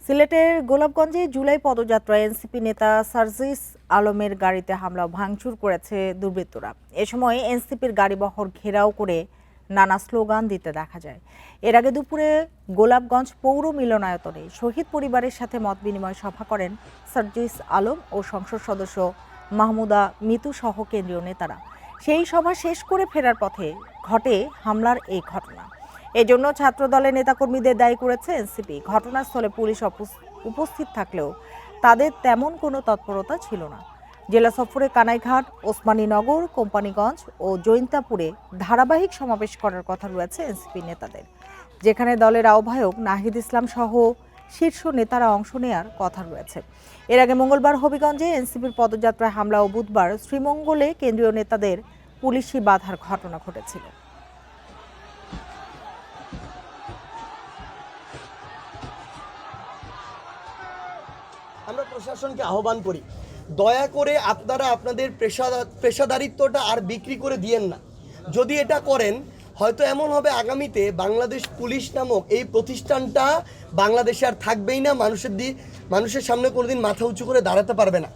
সিলেটের গোলাপগঞ্জে জুলাই পদযাত্রায় এনসিপি নেতা সার্জিস আলমের গাড়িতে হামলা ও ভাঙচুর করেছে দুর্বৃত্তরা। এ সময় এনসিপির গাড়িবহর ঘেরাও করে নানা স্লোগান দিতে দেখা যায়। এর আগে দুপুরে গোলাপগঞ্জ পৌর মিলনায়তনে শহীদ পরিবারের সাথে মতবিনিময় সভা করেন সার্জিস আলম ও সংসদ সদস্য মাহমুদা মিতু সহ কেন্দ্রীয় নেতারা। সেই সভা শেষ করে ফেরার পথে ঘটে হামলার এই ঘটনা। এজন্য ছাত্রদলের নেতাকর্মীদের দায়ী করেছে এনসিপি। ঘটনাস্থলে পুলিশ উপস্থিত থাকলেও তাদের তেমন কোনো তৎপরতা ছিল না। জেলা সফরে কানাইঘাট, ওসমানীনগর, কোম্পানিগঞ্জ ও জৈন্তাপুরে ধারাবাহিক সমাবেশ করার কথা রয়েছে এনসিপি নেতাদের, যেখানে দলের আহ্বায়ক নাহিদ ইসলাম সহ শীর্ষ নেতারা অংশ নেওয়ার কথা রয়েছে। এর আগে মঙ্গলবার হবিগঞ্জে এনসিপির পদযাত্রায় হামলা ও বুধবার শ্রীমঙ্গলে কেন্দ্রীয় নেতাদের পুলিশি বাধার ঘটনা ঘটেছিল। আমরা প্রশাসনকে আহ্বান করি, দয়া করে আপনারা আপনাদের পেশাদারিত্বটা আর বিক্রি করে দিয়েন না। যদি এটা করেন, হয়তো এমন হবে আগামীতে বাংলাদেশ পুলিশ নামক এই প্রতিষ্ঠানটা বাংলাদেশে আর থাকবেই না, মানুষের সামনে কোনোদিন মাথা উঁচু করে দাঁড়াতে পারবে না।